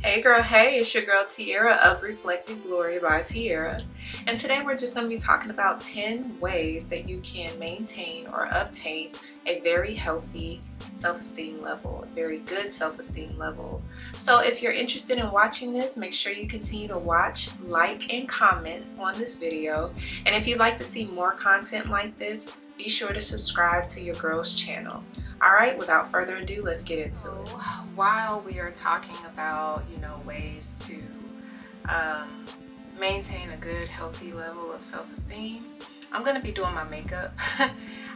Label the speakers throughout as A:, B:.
A: Hey girl, hey, it's your girl Tiara of Reflected Glory by Tiara. And today we're just going to be talking about 10 ways that you can maintain or obtain a very healthy self-esteem level, a very good self-esteem level. So if you're interested in watching this, make sure you continue to watch, like, and comment on this video. And if you'd like to see more content like this, be sure to subscribe to your girl's channel. Alright, without further ado, let's get into it. While we are talking about, ways to maintain a good, healthy level of self-esteem, I'm going to be doing my makeup.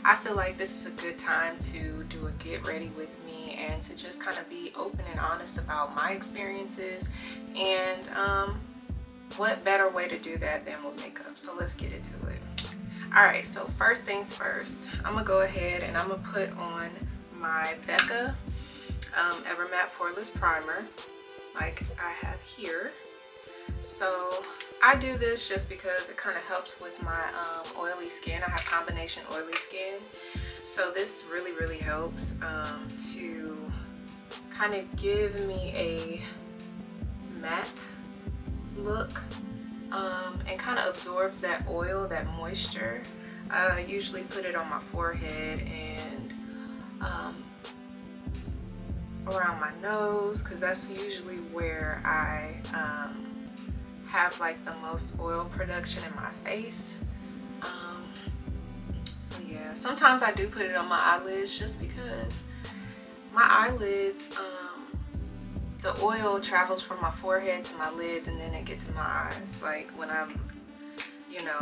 A: I feel like this is a good time to do a get ready with me and to just kind of be open and honest about my experiences, and what better way to do that than with makeup. So let's get into it. Alright, so first things first, I'm going to go ahead and I'm going to put on my Becca Ever Matte Poreless Primer like I have here. So I do this just because it kind of helps with my oily skin. I have combination oily skin. So this really helps to kind of give me a matte look. And kind of absorbs that oil, that moisture. I usually put it on my forehead and around my nose, because that's usually where I have like the most oil production in my face. So yeah, sometimes I do put it on my eyelids just because my eyelids, the oil travels from my forehead to my lids and then it gets in my eyes. Like when I'm,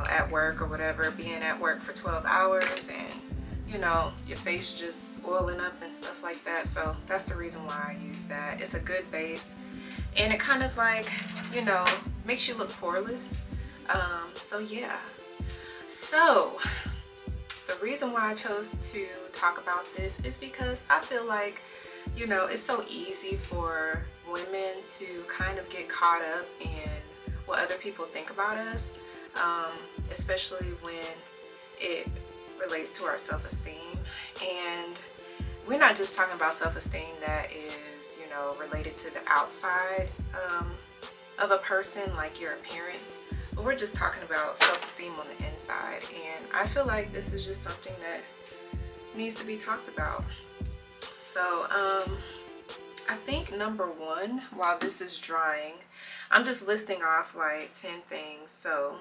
A: at work or whatever, being at work for 12 hours and, your face just oiling up and stuff like that. So that's the reason why I use that. It's a good base and it kind of like, makes you look poreless. So yeah. So the reason why I chose to talk about this is because I feel like, it's so easy for women to kind of get caught up in what other people think about us, especially when it relates to our self-esteem. And we're not just talking about self-esteem that is, related to the outside of a person, like your appearance, but we're just talking about self-esteem on the inside. And I feel like this is just something that needs to be talked about. So I think number one, while this is drying, I'm just listing off like 10 things. So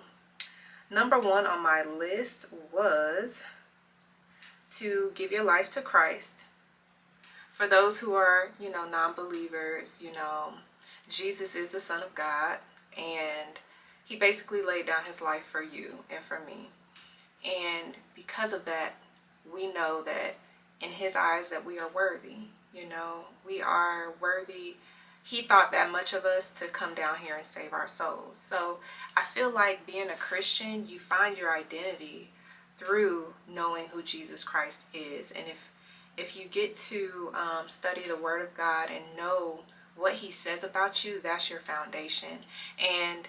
A: number one on my list was to give your life to Christ. For those who are, non-believers, Jesus is the Son of God, and he basically laid down his life for you and for me. And because of that, we know that in his eyes that we are worthy. We are worthy. He thought that much of us to come down here and save our souls. So I feel like being a Christian, you find your identity through knowing who Jesus Christ is. And if you get to study the Word of God and know what he says about you, that's your foundation. And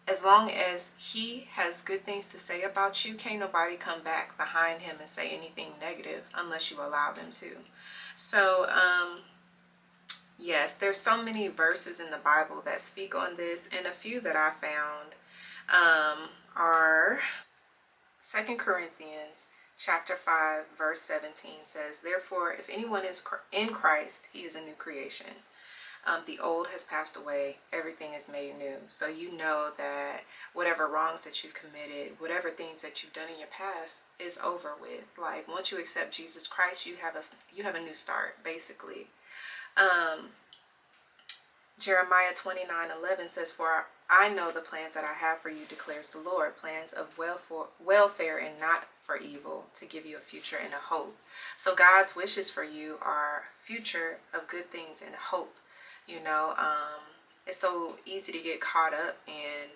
A: as long as he has good things to say about you, can't nobody come back behind him and say anything negative unless you allow them to. So, yes, there's so many verses in the Bible that speak on this, and a few that I found are 2 Corinthians chapter 5, verse 17 says, "Therefore, if anyone is in Christ, he is a new creation. The old has passed away, everything is made new." So you know that whatever wrongs that you've committed, whatever things that you've done in your past is over with. Like once you accept Jesus Christ, you have a new start, basically. Jeremiah 29:11 says, "For I know the plans that I have for you, declares the Lord, plans of welfare and not for evil, to give you a future and a hope." So God's wishes for you are future of good things and hope. It's so easy to get caught up in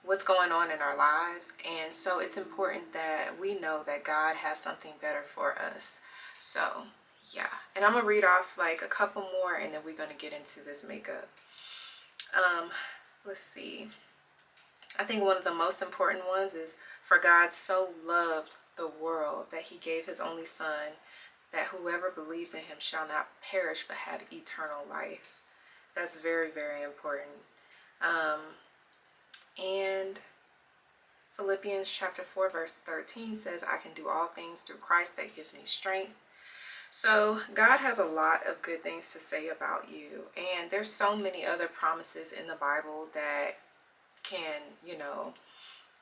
A: what's going on in our lives. And so it's important that we know that God has something better for us. So yeah, and I'm going to read off like a couple more and then we're going to get into this makeup. Let's see. I think one of the most important ones is, "For God so loved the world that he gave his only son, that whoever believes in him shall not perish but have eternal life. That's very, very important. And Philippians chapter 4 verse 13 says, I can do all things through Christ that gives me strength. So God has a lot of good things to say about you. And there's so many other promises in the Bible that can,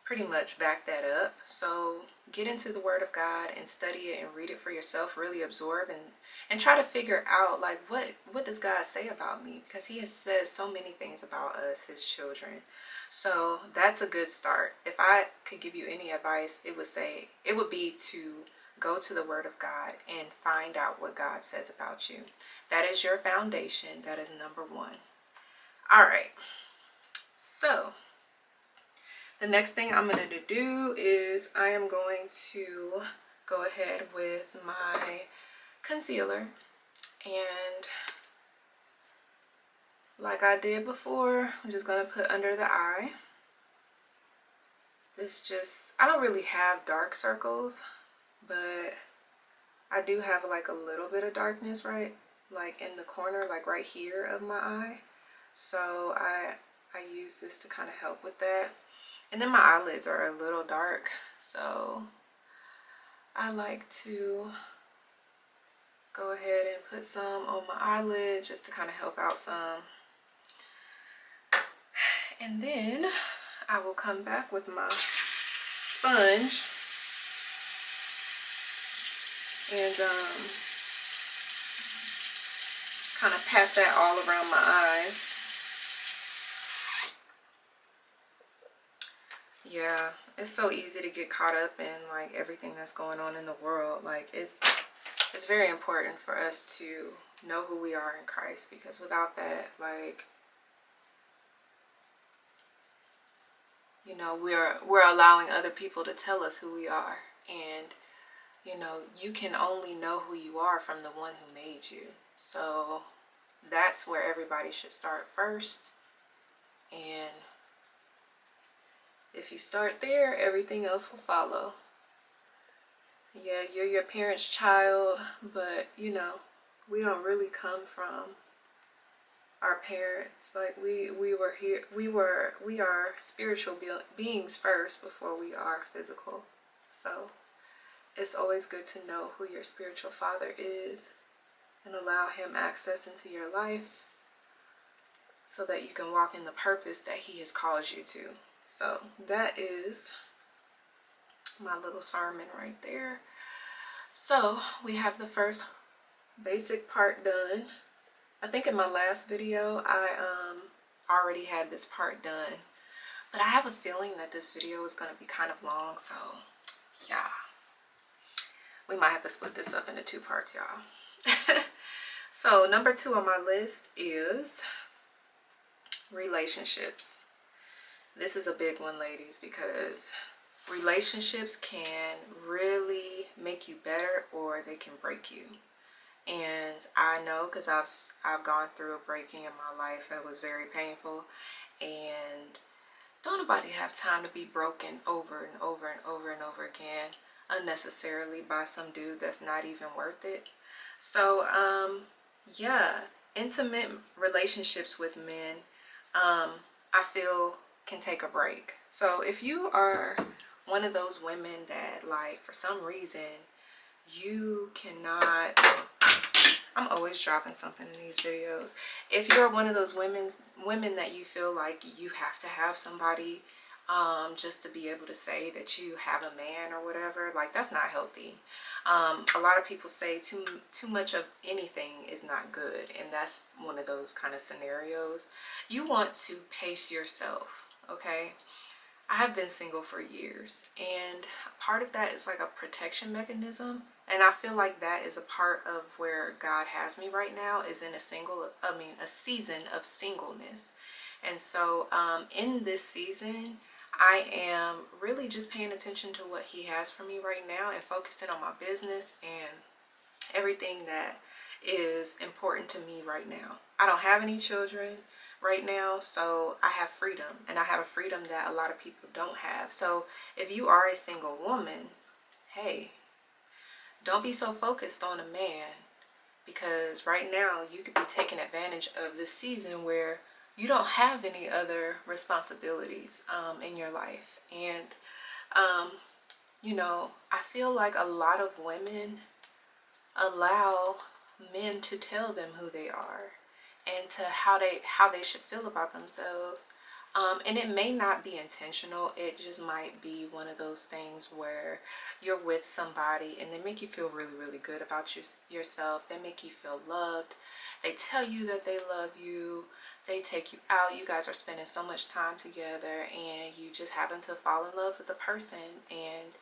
A: pretty much back that up. So get into the Word of God and study it and read it for yourself. Really absorb and try to figure out, like, what does God say about me? Because he has said so many things about us, his children. So that's a good start. If I could give you any advice, it would be to go to the Word of God and find out what God says about you. That is your foundation. That is number one. All right. So the next thing I'm going to do is I am going to go ahead with my concealer, and like I did before, I'm just going to put under the eye. I don't really have dark circles, but I do have like a little bit of darkness right like in the corner, like right here of my eye. So I use this to kind of help with that. And then my eyelids are a little dark, so I like to go ahead and put some on my eyelid just to kind of help out some. And then I will come back with my sponge and kind of pat that all around my eyes. Yeah, it's so easy to get caught up in like everything that's going on in the world. Like it's very important for us to know who we are in Christ, because without that, like, we're allowing other people to tell us who we are. And you can only know who you are from the one who made you. So that's where everybody should start first. And if you start there, everything else will follow. Yeah, you're your parents' child, but we don't really come from our parents. Like we are spiritual beings first before we are physical. So it's always good to know who your spiritual father is and allow him access into your life so that you can walk in the purpose that he has called you to. So that is my little sermon right there. So we have the first basic part done. I think in my last video I already had this part done, but I have a feeling that this video is going to be kind of long, so yeah, we might have to split this up into 2 parts, y'all. So number 2 on my list is relationships. This is a big one, ladies, because relationships can really make you better or they can break you. And I know, because I've gone through a breaking in my life that was very painful, and don't nobody have time to be broken over and over and over and over again unnecessarily by some dude that's not even worth it. So yeah, intimate relationships with men, I feel can take a break. So if you are one of those women that, like, for some reason you cannot, I'm always dropping something in these videos. If you're one of those women that you feel like you have to have somebody just to be able to say that you have a man or whatever, like, that's not healthy. A lot of people say too much of anything is not good, and that's one of those kind of scenarios. You want to pace yourself, okay? I have been single for years, and part of that is like a protection mechanism, and I feel like that is a part of where God has me right now, is in a season of singleness. And so in this season, I am really just paying attention to what he has for me right now and focusing on my business and everything that is important to me right now. I don't have any children right now, so I have freedom, and I have a freedom that a lot of people don't have. So if you are a single woman, hey, Don't be so focused on a man, because right now you could be taking advantage of this season where you don't have any other responsibilities in your life. And you know, I feel like a lot of women allow men to tell them who they are and to how they should feel about themselves. And it may not be intentional. It just might be one of those things where you're with somebody and they make you feel really, really good about yourself. They make you feel loved. They tell you that they love you. They take you out. You guys are spending so much time together and you just happen to fall in love with the person. And,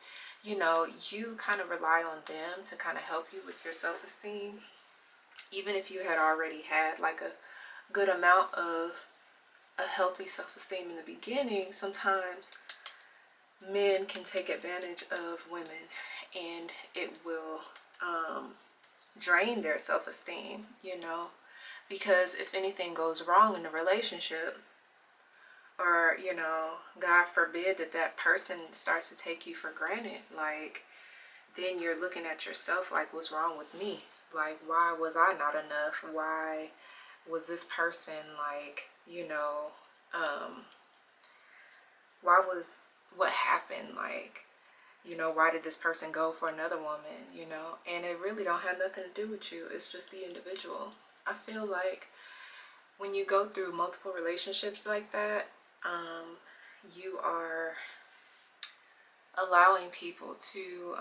A: you know, you kind of rely on them to kind of help you with your self-esteem. Even if you had already had like a good amount of a healthy self-esteem in the beginning, sometimes men can take advantage of women and it will drain their self-esteem, you know, because if anything goes wrong in the relationship, or, you know, God forbid that person starts to take you for granted, like, then you're looking at yourself like, what's wrong with me? Like, why was I not enough? Why was this person, like, you know, what happened? Like, you know, why did this person go for another woman, you know? And it really don't have nothing to do with you. It's just the individual. I feel like when you go through multiple relationships like that, you are allowing people to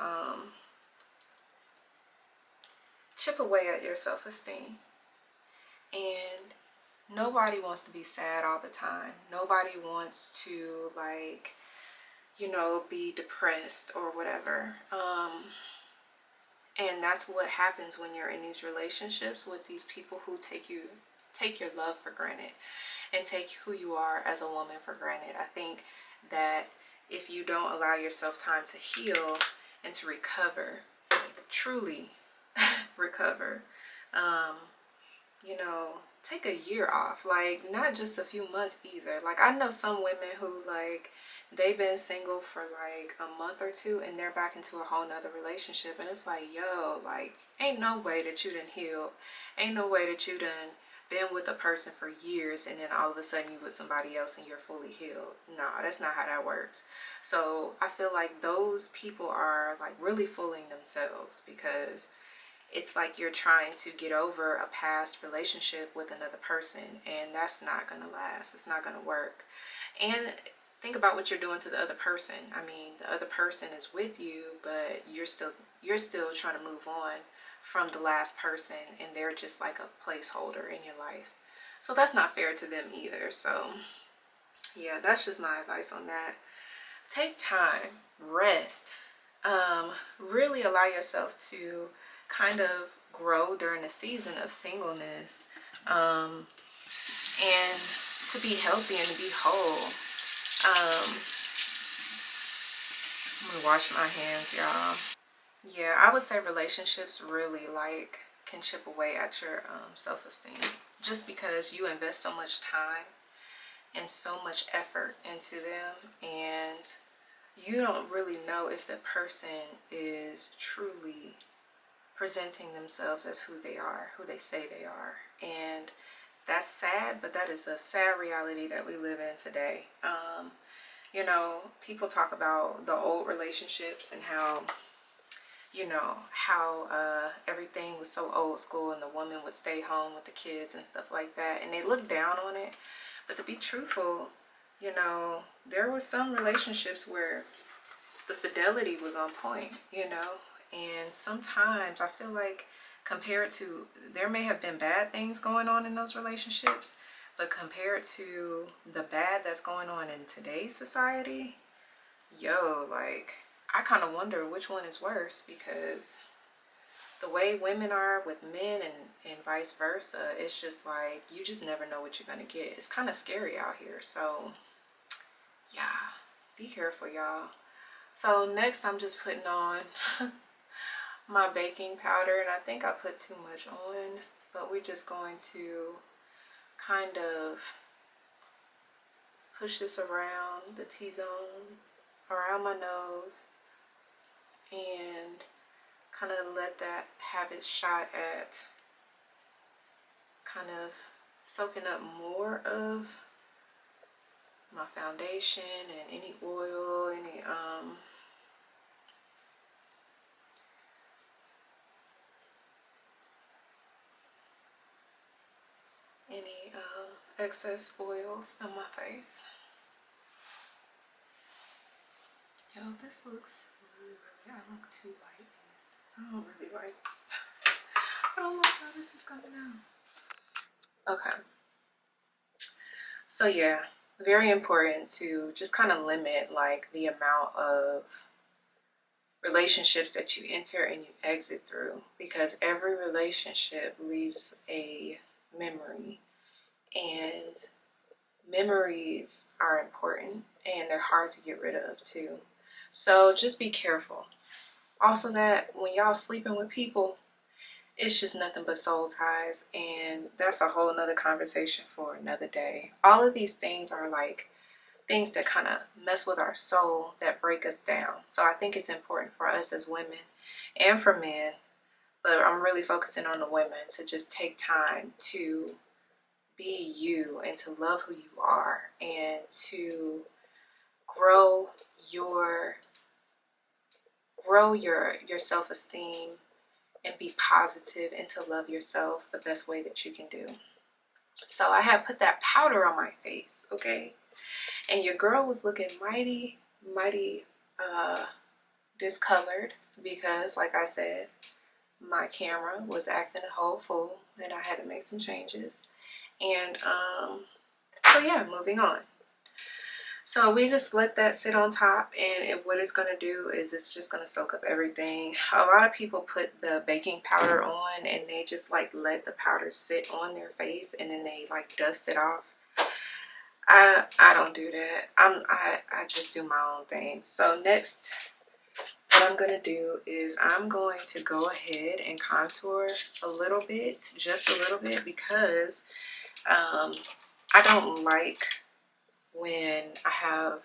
A: chip away at your self-esteem. And nobody wants to be sad all the time. Nobody wants to, like, you know, be depressed or whatever. And that's what happens when you're in these relationships with these people who take your love for granted and take who you are as a woman for granted. I think that if you don't allow yourself time to heal and to recover, truly recover, you know, take a year off. Like, not just a few months either. Like, I know some women who, like, they've been single for like a month or two and they're back into a whole nother relationship, and it's like, yo, like, ain't no way that you done healed. Ain't no way that you done been with a person for years and then all of a sudden you with somebody else and you're fully healed. Nah, that's not how that works. So I feel like those people are like really fooling themselves, because it's like you're trying to get over a past relationship with another person, and that's not gonna last. It's not gonna work. And think about what you're doing to the other person. I mean, the other person is with you, but you're still trying to move on from the last person, and they're just like a placeholder in your life. So that's not fair to them either. So yeah, that's just my advice on that. Take time, rest, really allow yourself to kind of grow during the season of singleness, and to be healthy and to be whole. I'm gonna wash my hands, y'all. Yeah, I would say relationships really like can chip away at your self-esteem, just because you invest so much time and so much effort into them, and you don't really know if the person is truly presenting themselves as who they are, who they say they are. And that's sad, but that is a sad reality that we live in today. You know, people talk about the old relationships and how, you know, how everything was so old school and the woman would stay home with the kids and stuff like that, and they look down on it. But to be truthful, you know, there were some relationships where the fidelity was on point, you know. And sometimes I feel like, compared to, there may have been bad things going on in those relationships, but compared to the bad that's going on in today's society, yo, like, I kind of wonder which one is worse, because the way women are with men and vice versa, it's just like, you just never know what you're going to get. It's kind of scary out here. So yeah, be careful, y'all. So next I'm just putting on my baking powder, and I think I put too much on, but we're just going to kind of push this around the T-zone, around my nose, and kind of let that have its shot at kind of soaking up more of my foundation and any oil, any excess oils on my face. Yo, this looks really, I look too light in this. I don't really like, I don't like how this is coming out. Okay. So yeah, very important to just kind of limit like the amount of relationships that you enter and you exit through, because every relationship leaves a memory, and memories are important and they're hard to get rid of too. So just be careful. Also, that when y'all sleeping with people, it's just nothing but soul ties, and that's a whole nother conversation for another day. All of these things are like things that kind of mess with our soul, that break us down. So I think it's important for us as women and for men, but I'm really focusing on the women, to just take time to be you and to love who you are and to grow your self-esteem and be positive and to love yourself the best way that you can do. So I have put that powder on my face, okay? And your girl was looking mighty discolored because, like I said, my camera was acting a whole fool and I had to make some changes. And so yeah, moving on. So we just let that sit on top, and what it's going to do is it's just going to soak up everything. A lot of people put the baking powder on and they just like let the powder sit on their face and then they like dust it off. I don't do that. I just do my own thing. So next, what I'm going to do is I'm going to go ahead and contour a little bit, just a little bit, because I don't like when I have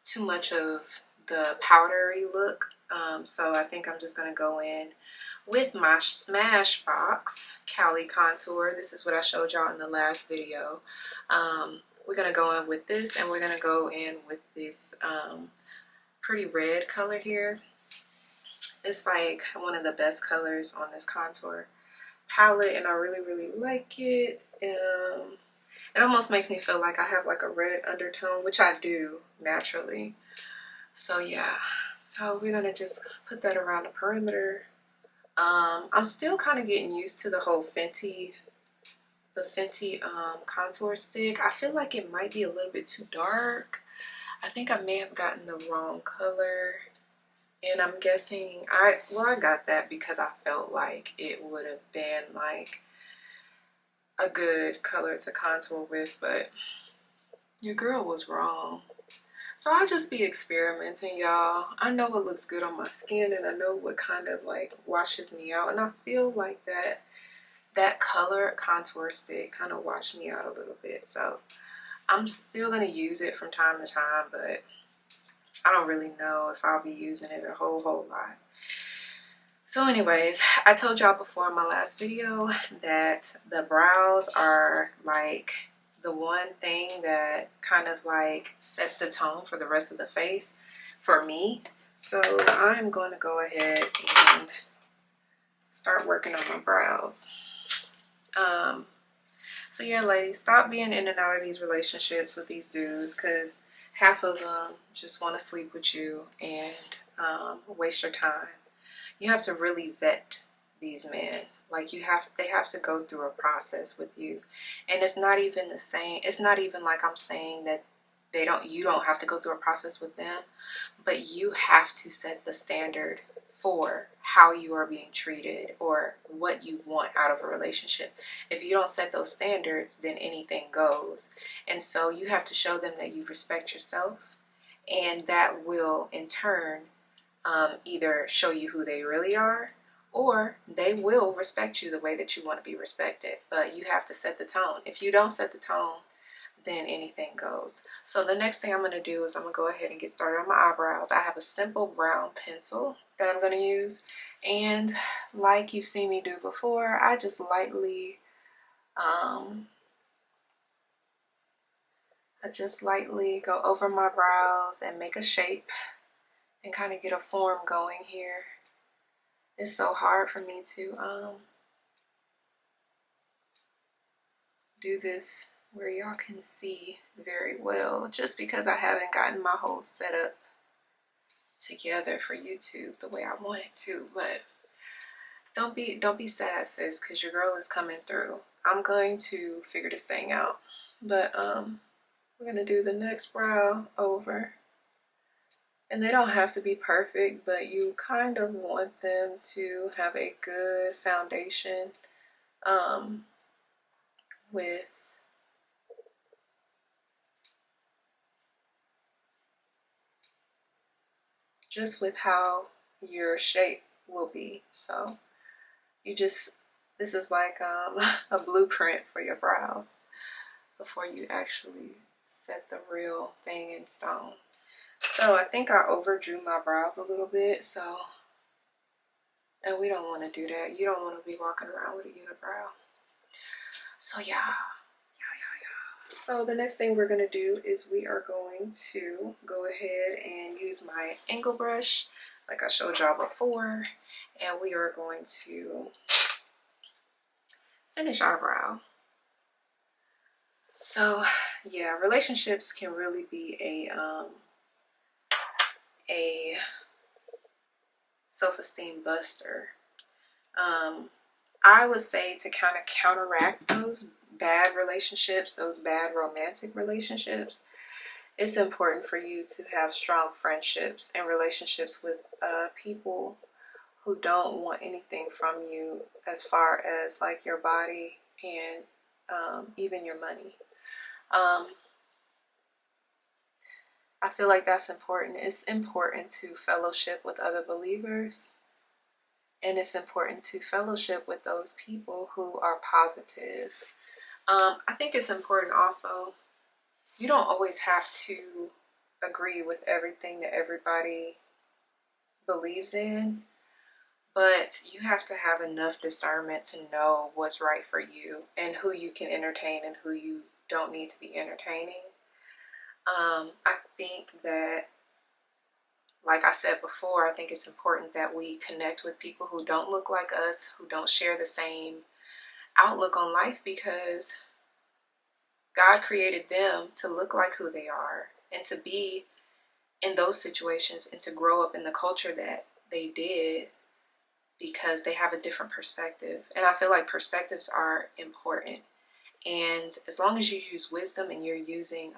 A: too much of the powdery look. So I think I'm just going to go in with my Smashbox Cali Contour. This is what I showed y'all in the last video. We're going to go in with this, and we're going to go in with this pretty red color here. It's like one of the best colors on this contour palette, and I really like it. It almost makes me feel like I have like a red undertone, which I do naturally. So yeah, so we're gonna just put that around the perimeter. I'm still kind of getting used to the whole Fenty contour stick. I feel like it might be a little bit too dark. I think I may have gotten the wrong color, and I'm guessing I got that because I felt like it would have been like a good color to contour with, but your girl was wrong. So I'll just be experimenting, y'all. I know what looks good on my skin, and I know what kind of like washes me out, and I feel like that color contour stick kind of washed me out a little bit. So I'm still going to use it from time to time, but I don't really know if I'll be using it a whole lot. So anyways, I told y'all before in my last video that the brows are like the one thing that kind of like sets the tone for the rest of the face for me. So I'm going to go ahead and start working on my brows. So yeah, ladies, stop being in and out of these relationships with these dudes, because half of them just want to sleep with you and waste your time. You have to really vet these men. Like they have to go through a process with you. And it's not even the same. It's not even like I'm saying that you don't have to go through a process with them, but you have to set the standard for how you are being treated or what you want out of a relationship. If you don't set those standards, then anything goes. And so you have to show them that you respect yourself, and that will in turn either show you who they really are, or they will respect you the way that you want to be respected. But you have to set the tone. If you don't set the tone, then anything goes. So the next thing I'm going to do is I'm going to go ahead and get started on my eyebrows. I have a simple brown pencil that I'm going to use, and like you've seen me do before, I just lightly go over my brows and make a shape and kind of get a form going here. It's so hard for me to do this where y'all can see very well, just because I haven't gotten my whole setup together for YouTube the way I wanted to. But don't be sad, sis, because your girl is coming through. I'm going to figure this thing out. But we're gonna do the next brow over, and they don't have to be perfect, but you kind of want them to have a good foundation with just with how your shape will be. So this is like a blueprint for your brows before you actually set the real thing in stone. So I think I overdrew my brows a little bit, and we don't want to do that. You don't want to be walking around with a unibrow. So yeah. So the next thing we're going to do is we are going to go ahead and use my angle brush like I showed y'all before, and we are going to finish our brow. So yeah, relationships can really be a self-esteem buster. I would say to kind of counteract those bad relationships, those bad romantic relationships, it's important for you to have strong friendships and relationships with people who don't want anything from you as far as like your body and even your money. I feel like that's important. It's important to fellowship with other believers, and it's important to fellowship with those people who are positive. I think it's important also, you don't always have to agree with everything that everybody believes in, but you have to have enough discernment to know what's right for you and who you can entertain and who you don't need to be entertaining. I think that, like I said before, I think it's important that we connect with people who don't look like us, who don't share the same outlook on life, because God created them to look like who they are and to be in those situations and to grow up in the culture that they did, because they have a different perspective. And I feel like perspectives are important. And as long as you use wisdom and you're using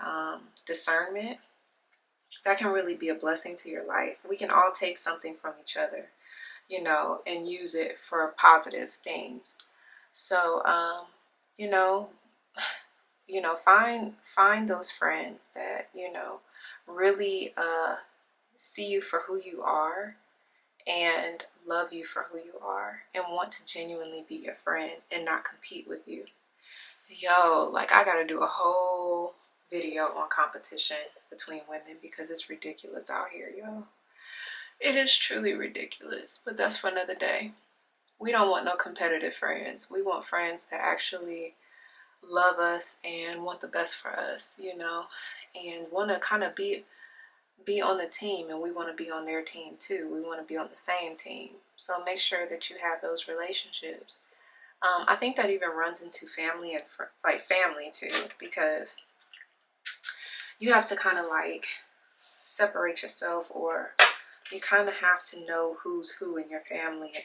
A: discernment, that can really be a blessing to your life. We can all take something from each other, you know, and use it for positive things. So, find those friends that, really see you for who you are and love you for who you are and want to genuinely be your friend and not compete with you. Yo, like I gotta do a whole video on competition between women because it's ridiculous out here, yo. It is truly ridiculous, but that's for another day. We don't want no competitive friends. We want friends that actually love us and want the best for us, and want to kind of be on the team, and we want to be on their team too. We want to be on the same team. So make sure that you have those relationships. I think that even runs into family and family too, because you have to kind of like separate yourself, or you kind of have to know who's who in your family and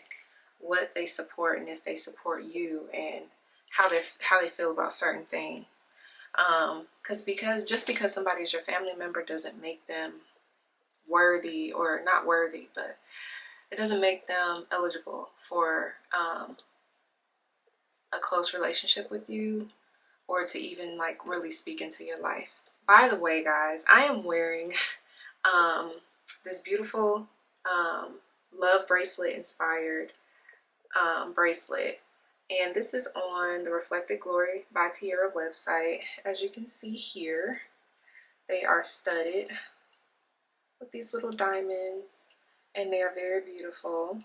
A: what they support and if they support you and how they feel about certain things. Because somebody's your family member doesn't make them worthy, or not worthy, but it doesn't make them eligible for a close relationship with you, or to even like really speak into your life. By the way, guys, I am wearing this beautiful love bracelet inspired bracelet And this is on the Reflected Glory by Tierra website. As you can see here, they are studded with these little diamonds, and they are very beautiful.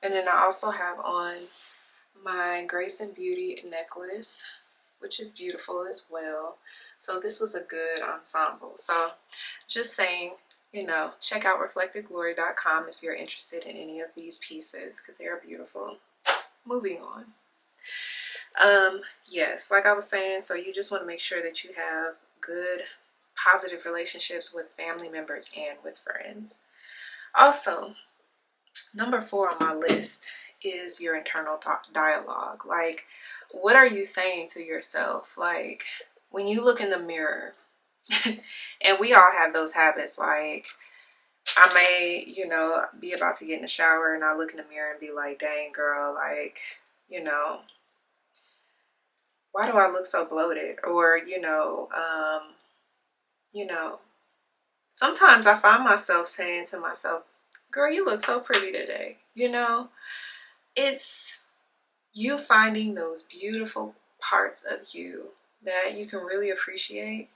A: And then I also have on my Grace and Beauty necklace, which is beautiful as well. So this was a good ensemble. So just saying, you know, check out reflectedglory.com if you're interested in any of these pieces, because they are beautiful. Moving on. Yes, like I was saying, so you just want to make sure that you have good, positive relationships with family members and with friends. Also, number 4 on my list is your internal dialogue. Like, what are you saying to yourself? Like, when you look in the mirror, and we all have those habits, like, I may, you know, be about to get in the shower and I look in the mirror and be like, dang girl, like, you know, why do I look so bloated? Or, you know, sometimes I find myself saying to myself, girl, you look so pretty today. You know, it's you finding those beautiful parts of you that you can really appreciate,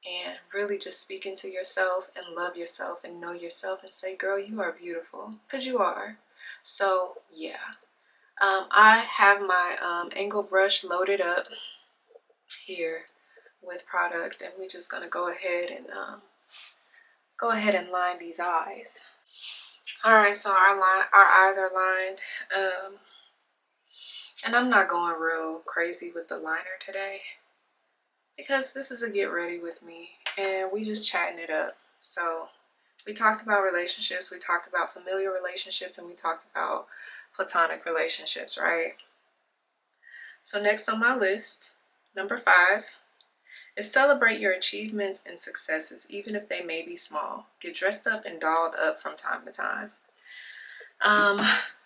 A: and really just speaking to yourself and love yourself and know yourself and say, girl, you are beautiful, because you are. So yeah, I have my angle brush loaded up here with product, and we're just gonna go ahead and line these eyes. All right, so our eyes are lined, and I'm not going real crazy with the liner today because this is a get ready with me and we just chatting it up. So we talked about relationships, we talked about familiar relationships, and we talked about platonic relationships, right? So next on my list, number 5, is celebrate your achievements and successes, even if they may be small. Get dressed up and dolled up from time to time.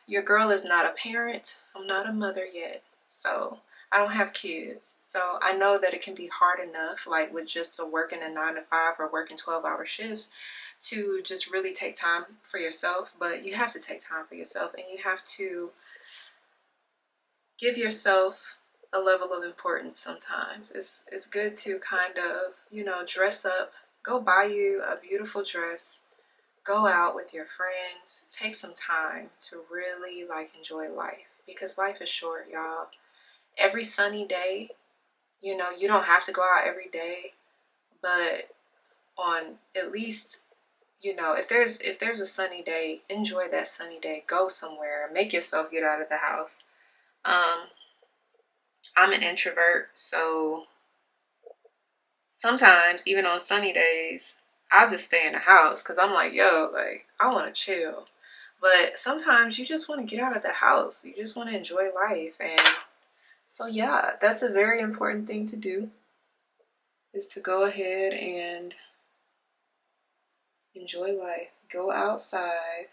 A: Your girl is not a parent. I'm not a mother yet, so I don't have kids. So I know that it can be hard enough, like with just working a 9 to 5 or working 12-hour shifts, to just really take time for yourself. But you have to take time for yourself, and you have to give yourself a level of importance sometimes. It's good to kind of, you know, dress up, go buy you a beautiful dress, go out with your friends, take some time to really like enjoy life, because life is short, y'all. Every sunny day, you know, you don't have to go out every day, but on at least, you know, if there's a sunny day, enjoy that sunny day. Go somewhere, make yourself get out of the house. I'm an introvert, so sometimes even on sunny days, I'll just stay in the house because I'm like, yo, like, I want to chill. But sometimes you just want to get out of the house. You just want to enjoy life. And so yeah, that's a very important thing to do, is to go ahead and enjoy life. Go outside,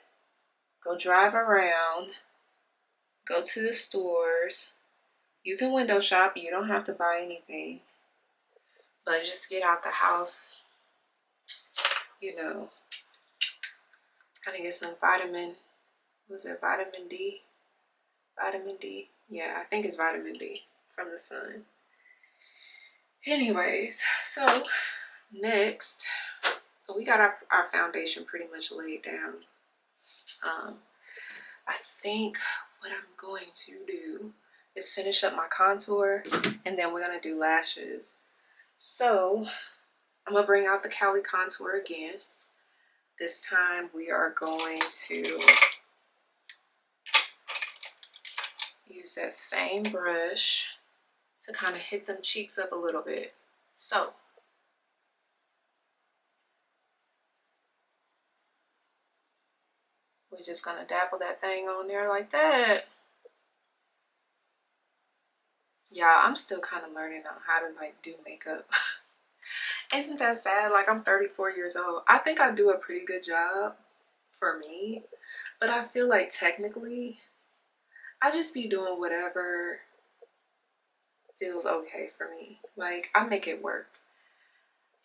A: go drive around, go to the stores. You can window shop, you don't have to buy anything. But just get out the house, you know, kind of get some vitamin D? Vitamin D? Yeah, I think it's vitamin D from the sun. Anyways, so next, so we got our foundation pretty much laid down. I think what I'm going to do is finish up my contour, and then we're gonna do lashes. So I'm gonna bring out the Cali contour again. This time we are going to use that same brush to kind of hit them cheeks up a little bit. So we're just gonna dabble that thing on there like that. Yeah, I'm still kind of learning on how to like do makeup. Isn't that sad? Like, I'm 34 years old. I think I do a pretty good job for me, but I feel like technically I just be doing whatever feels okay for me. Like, I make it work.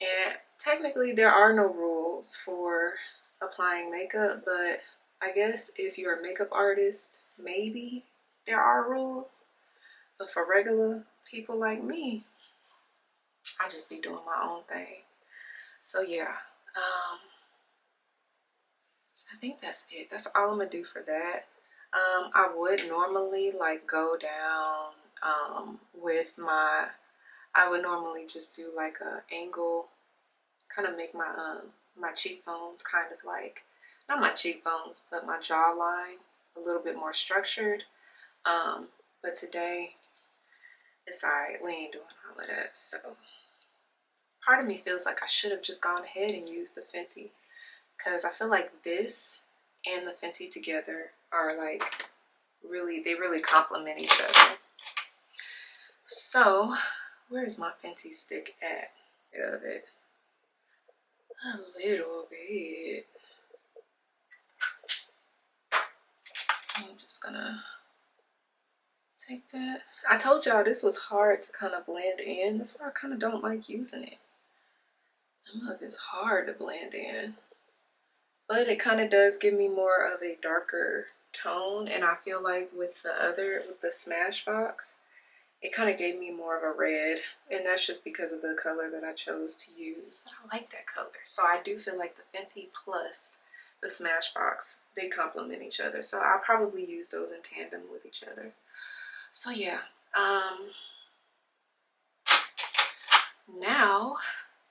A: And technically there are no rules for applying makeup, but I guess if you're a makeup artist, maybe there are rules. But for regular people like me, I just be doing my own thing. So yeah, I think that's it. That's all I'm gonna do for that. I would normally like go down with my, I would normally just do like a angle, kind of make my cheekbones kind of like, not my cheekbones, but my jawline a little bit more structured. But today it's alright, we ain't doing all of that. So part of me feels like I should have just gone ahead and used the Fenty, because I feel like this and the Fenty together are like really, they really complement each other. So where is my Fenty stick at? Of it a little bit. I'm just gonna take that. I told y'all this was hard to kind of blend in. That's why I kind of don't like using it. Look, it's hard to blend in, but it kind of does give me more of a darker tone. And I feel like with the Smashbox, it kind of gave me more of a red, and that's just because of the color that I chose to use. But I like that color, so I do feel like the Fenty plus the Smashbox, they complement each other. So I'll probably use those in tandem with each other. So yeah, now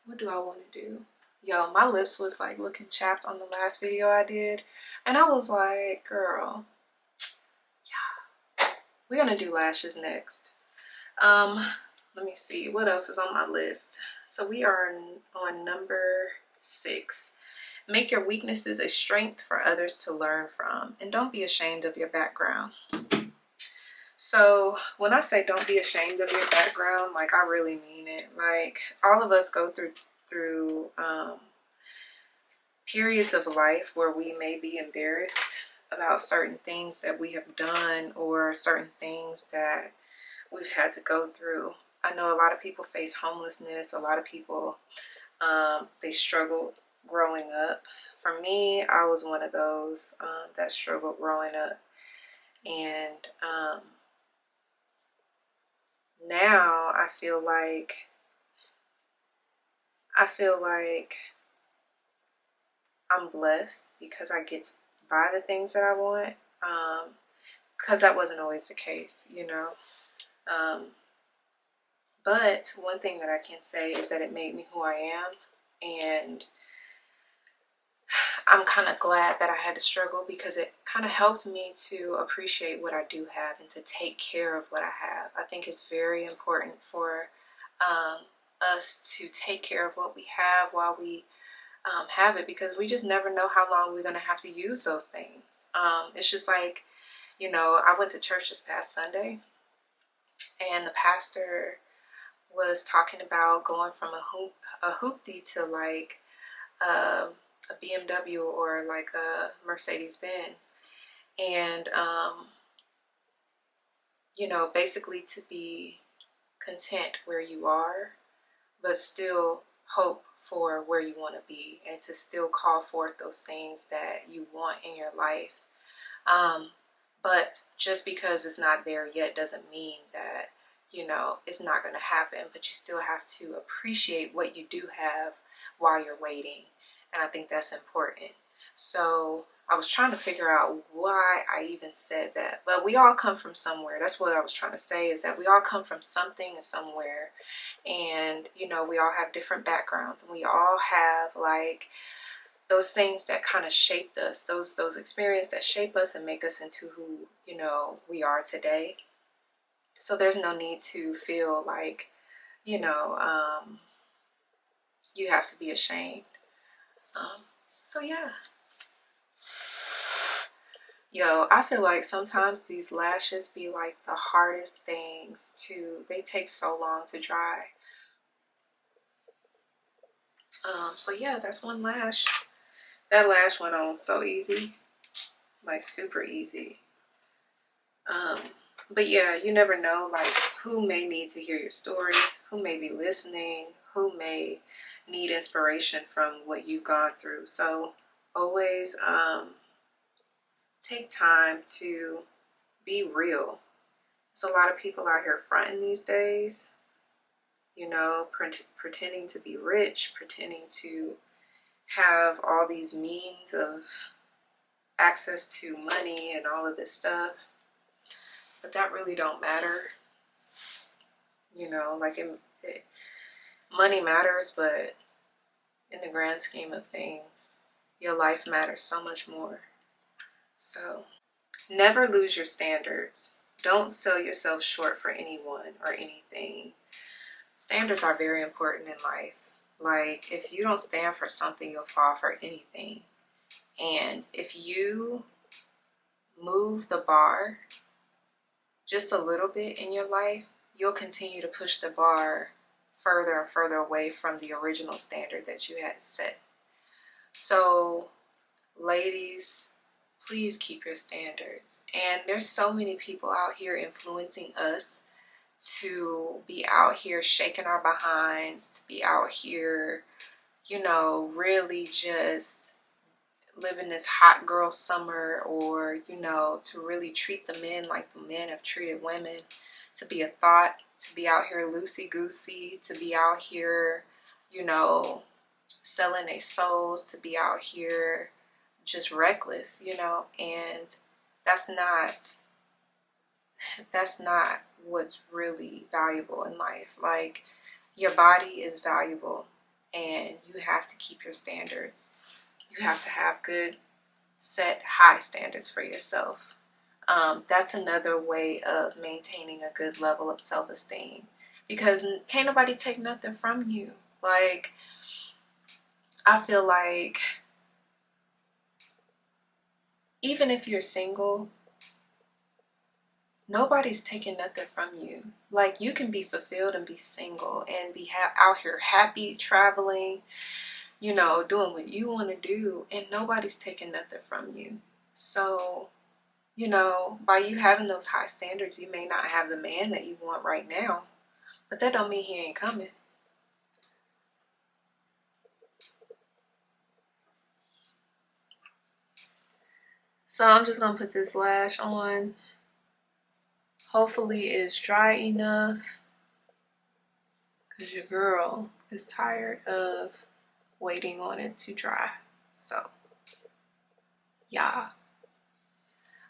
A: what do I want to do? Yo, my lips was like looking chapped on the last video I did, and I was like, girl, yeah, we're gonna do lashes next. Let me see what else is on my list. So we are on number 6. Make your weaknesses a strength for others to learn from, and don't be ashamed of your background. So when I say don't be ashamed of your background, like I really mean it. Like all of us go through periods of life where we may be embarrassed about certain things that we have done or certain things that we've had to go through. I know a lot of people face homelessness. A lot of people, they struggled growing up. For me, I was one of those that struggled growing up. And now I feel like I'm blessed because I get to buy the things that I want, because that wasn't always the case, you know. But one thing that I can say is that it made me who I am, and I'm kind of glad that I had to struggle, because it kind of helped me to appreciate what I do have and to take care of what I have. I think it's very important for us to take care of what we have while we have it, because we just never know how long we're going to have to use those things. It's just like, you know, I went to church this past Sunday, and the pastor was talking about going from a hoopty to like a BMW or like a Mercedes Benz, and you know, basically to be content where you are, but still hope for where you want to be, and to still call forth those things that you want in your life. But just because it's not there yet doesn't mean that, you know, it's not going to happen. But you still have to appreciate what you do have while you're waiting. And I think that's important. So I was trying to figure out why I even said that. But we all come from somewhere. That's what I was trying to say, is that we all come from something and somewhere. And, you know, we all have different backgrounds. And we all have like those things that kind of shaped us, those experiences that shape us and make us into who, you know, we are today. So there's no need to feel like, you know, you have to be ashamed. So yeah. Yo, I feel like sometimes these lashes be like the hardest things to, they take so long to dry. So yeah, that's one lash. That lash went on so easy, like super easy. But yeah, you never know like who may need to hear your story, who may be listening, who may need inspiration from what you've gone through. So always take time to be real There's a lot of people out here fronting these days, you know, pretending to be rich, pretending to have all these means of access to money and all of this stuff. But that really don't matter. You know, like money matters, but in the grand scheme of things, your life matters so much more. So never lose your standards. Don't sell yourself short for anyone or anything. Standards are very important in life. Like, if you don't stand for something, you'll fall for anything. And if you move the bar just a little bit in your life, you'll continue to push the bar further and further away from the original standard that you had set. So, ladies, please keep your standards. And there's so many people out here influencing us to be out here shaking our behinds, to be out here, you know, really just living this hot girl summer, or, you know, to really treat the men like the men have treated women, to be a thought, to be out here loosey-goosey, to be out here, you know, selling their souls, to be out here just reckless, you know. And that's not what's really valuable in life. Like, your body is valuable, and you have to keep your standards. You have to have good, set high standards for yourself. That's another way of maintaining a good level of self-esteem, because can't nobody take nothing from you. Like, I feel like even if you're single, nobody's taking nothing from you. Like, you can be fulfilled and be single and be out here happy, traveling, you know, doing what you want to do, and nobody's taking nothing from you. So, you know, by you having those high standards, you may not have the man that you want right now, but that don't mean he ain't coming. So I'm just gonna put this lash on. Hopefully it is dry enough, because your girl is tired of waiting on it to dry. So yeah.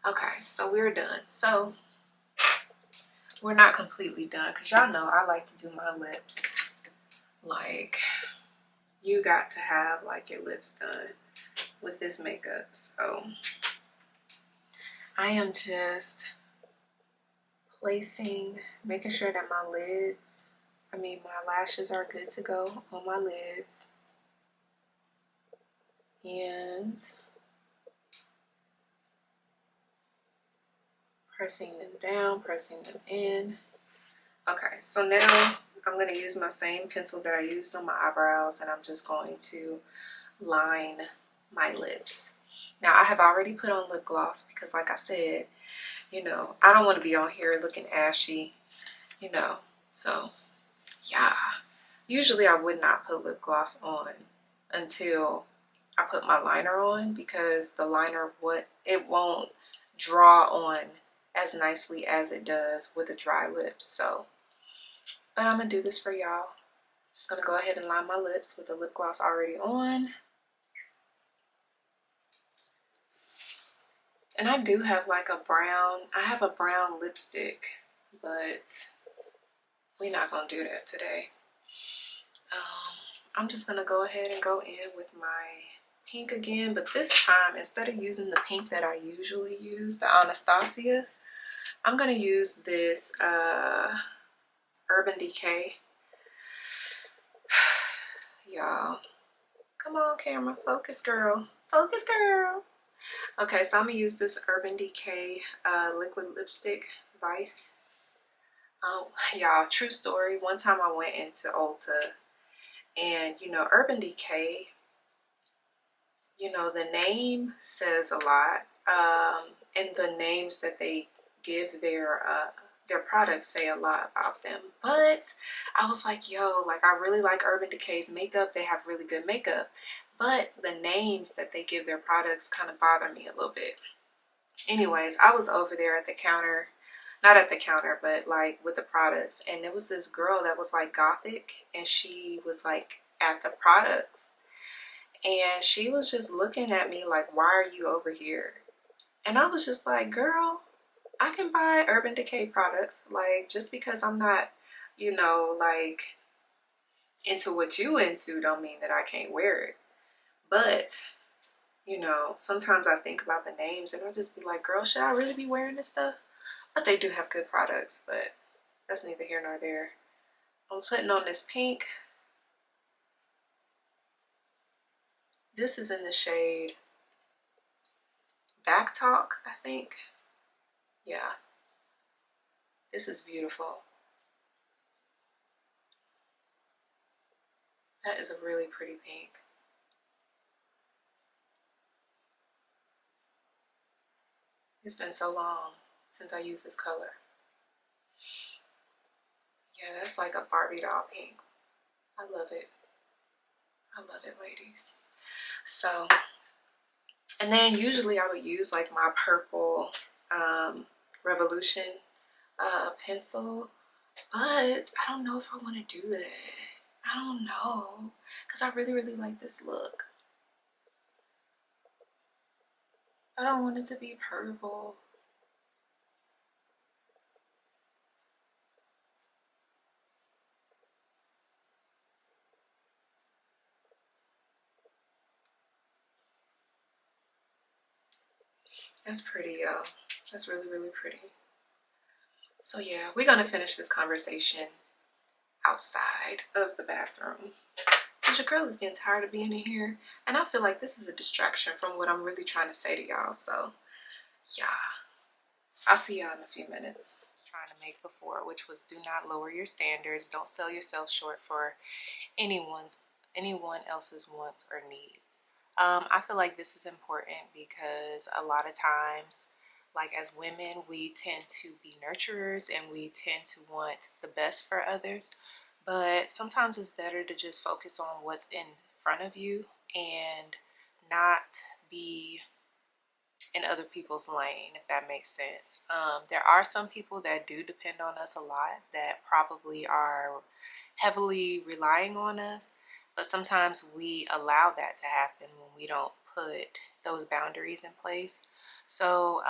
A: Okay, so we're done. So we're not completely done, because y'all know I like to do my lips. Like, you got to have like your lips done with this makeup. So I am just making sure that my lashes are good to go on my lids. And pressing them down, pressing them in. Okay, so now I'm going to use my same pencil that I used on my eyebrows, and I'm just going to line my lips. Now, I have already put on lip gloss because, like I said, you know, I don't want to be on here looking ashy, you know. So, yeah. Usually I would not put lip gloss on until I put my liner on, because the liner, it won't draw on as nicely as it does with a dry lip. So, but I'm gonna do this for y'all. Just gonna go ahead and line my lips with the lip gloss already on. And I do have like I have a brown lipstick, but we're not gonna do that today. I'm just gonna go ahead and go in with my pink again, but this time, instead of using the pink that I usually use, the Anastasia, I'm gonna use this Urban Decay. Y'all, come on camera, focus girl, focus girl. Okay, so I'm gonna use this Urban Decay liquid lipstick, Vice. Y'all, true story, one time I went into Ulta, and you know, Urban Decay, you know, the name says a lot, and the names that they give their products say a lot about them. But I was like, yo, like, I really like Urban Decay's makeup. They have really good makeup, but the names that they give their products kind of bother me a little bit. Anyways, I was over there at the counter not at the counter, but like with the products. And it was this girl that was like gothic, and she was like at the products, and she was just looking at me like, why are you over here? And I was just like, girl, I can buy Urban Decay products. Like, just because I'm not, you know, like into what you into don't mean that I can't wear it. But, you know, sometimes I think about the names and I just be like, girl, should I really be wearing this stuff? But they do have good products, but that's neither here nor there. I'm putting on this pink. This is in the shade Back Talk, I think. Yeah, this is beautiful. That is a really pretty pink. It's been so long since I used this color. Yeah, that's like a Barbie doll pink. I love it. I love it, ladies. So, and then usually I would use like my purple Revolution pencil, but I don't know if I want to do that. I don't know, because I really, really like this look. I don't want it to be purple. That's pretty, y'all. That's really, really pretty. So yeah, we're gonna finish this conversation outside of the bathroom, because your girl is getting tired of being in here, and I feel like this is a distraction from what I'm really trying to say to y'all. So yeah, I'll see y'all in a few minutes. Trying to make before, which was do not lower your standards. Don't sell yourself short for anyone else's wants or needs. I feel like this is important because a lot of times, like as women, we tend to be nurturers and we tend to want the best for others. But sometimes it's better to just focus on what's in front of you and not be in other people's lane, if that makes sense. There are some people that do depend on us a lot, that probably are heavily relying on us, but sometimes we allow that to happen when we don't put those boundaries in place. So,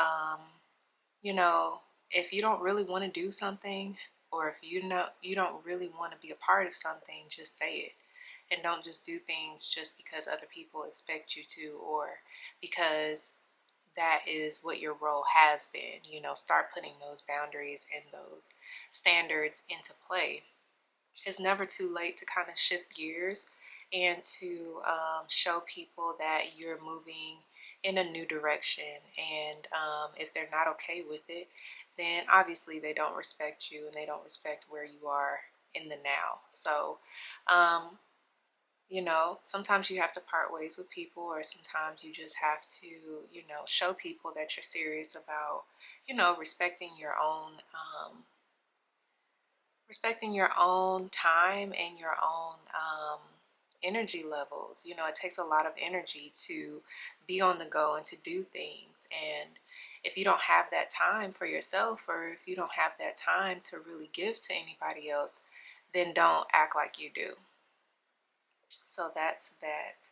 A: you know, if you don't really want to do something, or if you know you don't really want to be a part of something, just say it. And don't just do things just because other people expect you to, or because that is what your role has been. You know, start putting those boundaries and those standards into play. It's never too late to kind of shift gears and to show people that you're moving in a new direction. And if they're not okay with it, then obviously they don't respect you and they don't respect where you are in the now. So you know, sometimes you have to part ways with people, or sometimes you just have to, you know, show people that you're serious about, you know, respecting your own time and your own energy levels. You know, it takes a lot of energy to be on the go and to do things. And if you don't have that time for yourself, or if you don't have that time to really give to anybody else, then don't act like you do. So that's that.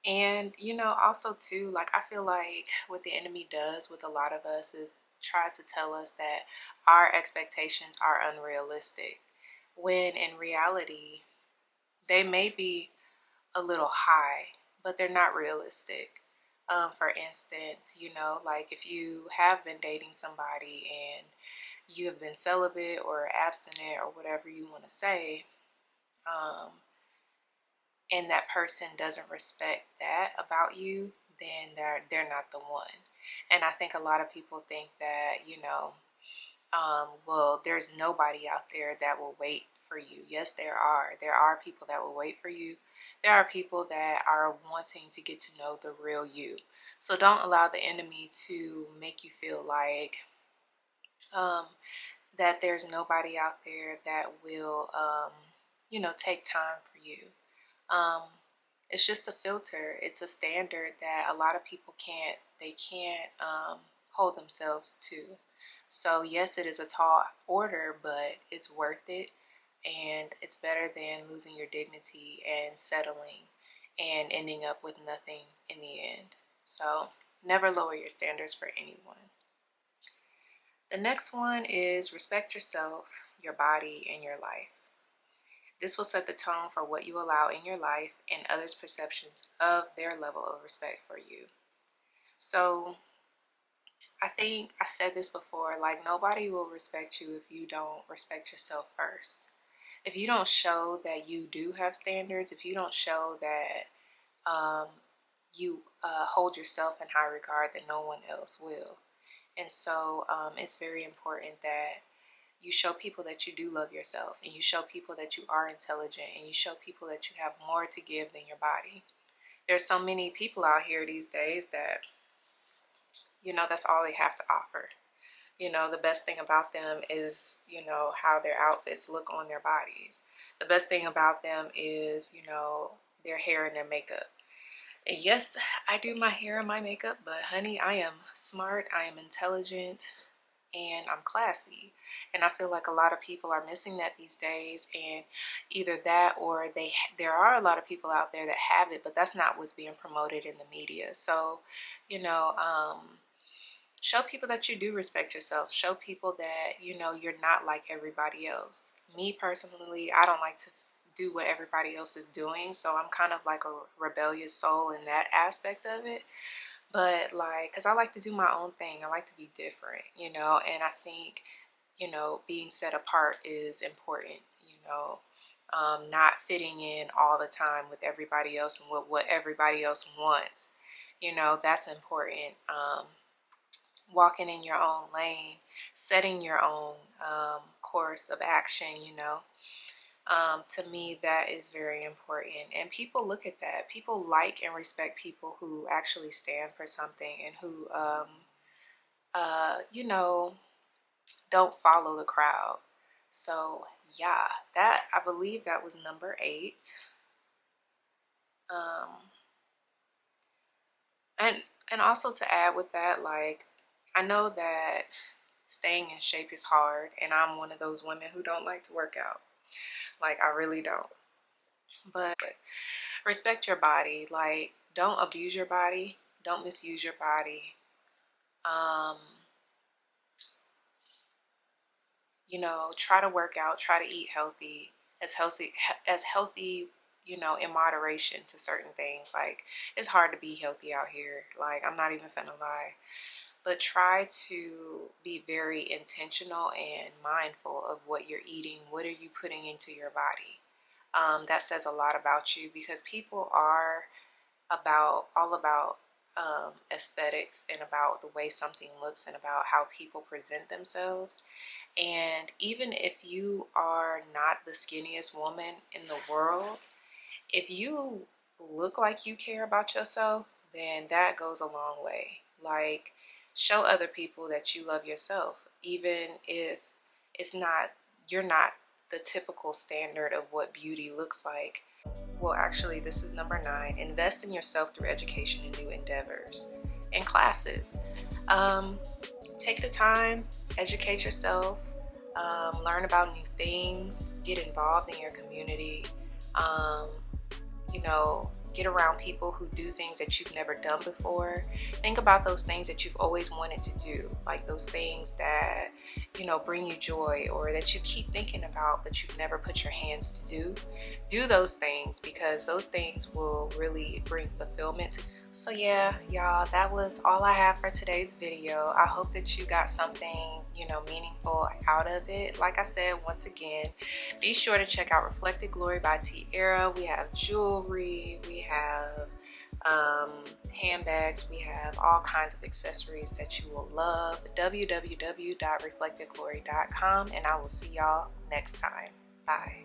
A: And you know, also too, like I feel like what the enemy does with a lot of us is tries to tell us that our expectations are unrealistic, when in reality they may be a little high, but they're not realistic. For instance, you know, like if you have been dating somebody and you have been celibate or abstinent or whatever you want to say, and that person doesn't respect that about you, then they're not the one. And I think a lot of people think that, you know, well, there's nobody out there that will wait for you. Yes, there are. There are people that will wait for you. There are people that are wanting to get to know the real you. So don't allow the enemy to make you feel like that there's nobody out there that will, you know, take time for you. Um, it's just a filter. It's a standard that a lot of people can't hold themselves to. So yes, it is a tall order, but it's worth it, and it's better than losing your dignity and settling and ending up with nothing in the end. So never lower your standards for anyone. The next one is respect yourself, your body, and your life. This will set the tone for what you allow in your life and others' perceptions of their level of respect for you. So I think I said this before, like, nobody will respect you if you don't respect yourself first. If you don't show that you do have standards, if you don't show that you hold yourself in high regard, then no one else will. And so it's very important that you show people that you do love yourself, and you show people that you are intelligent, and you show people that you have more to give than your body. There's so many people out here these days that, you know, that's all they have to offer. You know, the best thing about them is, you know, how their outfits look on their bodies. The best thing about them is, you know, their hair and their makeup. And yes, I do my hair and my makeup, but honey, I am smart, I am intelligent, and I'm classy. And I feel like a lot of people are missing that these days, and either that or there are a lot of people out there that have it, but that's not what's being promoted in the media. So, you know, show people that you do respect yourself. Show people that, you know, you're not like everybody else. Me personally, I don't like to do what everybody else is doing, so I'm kind of like a rebellious soul in that aspect of it. But like, because I like to do my own thing, I like to be different, you know, and I think, you know, being set apart is important, you know, not fitting in all the time with everybody else and what everybody else wants, you know, that's important. Walking in your own lane, setting your own course of action, you know. To me, that is very important, and people look at that. People like and respect people who actually stand for something and who you know, don't follow the crowd. So yeah, that, I believe that was number 8. And also to add with that, like, I know that staying in shape is hard, and I'm one of those women who don't like to work out. Like, I really don't. But respect your body. Like, don't abuse your body. Don't misuse your body. You know, try to work out. Try to eat healthy. As healthy, you know, in moderation to certain things. Like, it's hard to be healthy out here. Like, I'm not even finna lie. But try to be very intentional and mindful of what you're eating. What are you putting into your body? That says a lot about you, because people are all about aesthetics and about the way something looks and about how people present themselves. And even if you are not the skinniest woman in the world, if you look like you care about yourself, then that goes a long way. Like, show other people that you love yourself, even if you're not the typical standard of what beauty looks like. Well, actually, this is number 9. Invest in yourself through education and new endeavors and classes. Take the time, educate yourself, learn about new things, get involved in your community, you know, get around people who do things that you've never done before. Think about those things that you've always wanted to do, like those things that, you know, bring you joy or that you keep thinking about but you've never put your hands to do. Do those things, because those things will really bring fulfillment. So yeah, y'all, that was all I have for today's video. I hope that you got something, you know, meaningful out of it. Like I said, once again, be sure to check out Reflected Glory by Tierra. We have jewelry, we have handbags, we have all kinds of accessories that you will love. www.reflectedglory.com, and I will see y'all next time. Bye.